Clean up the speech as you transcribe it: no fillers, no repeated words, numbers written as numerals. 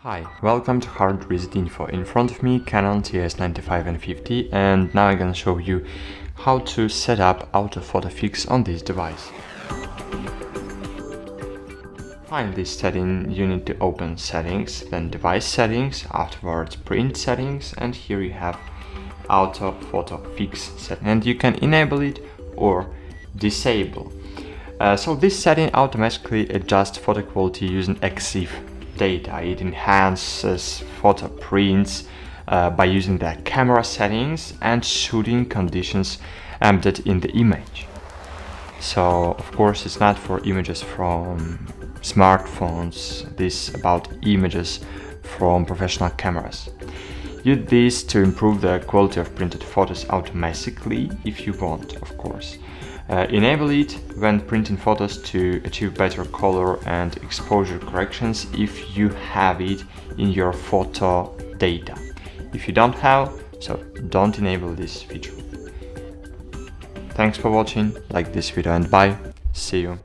Hi, welcome to HardReset.Info. In front of me, Canon TS9550, and now I'm gonna show you how to set up autophoto fix on this device. Find this setting, you need to open settings, then device settings, afterwards print settings, and here you have autophoto fix setting, and you can enable it or disable. So this setting automatically adjusts photo quality using Exif data. It enhances photo prints by using the camera settings and shooting conditions embedded in the image. So of course it's not for images from smartphones, this is about images from professional cameras. Use this to improve the quality of printed photos automatically if you want, of course. Enable it when printing photos to achieve better color and exposure corrections if you have it in your photo data. If you don't have, so don't enable this feature. Thanks for watching, like this video and bye, see you.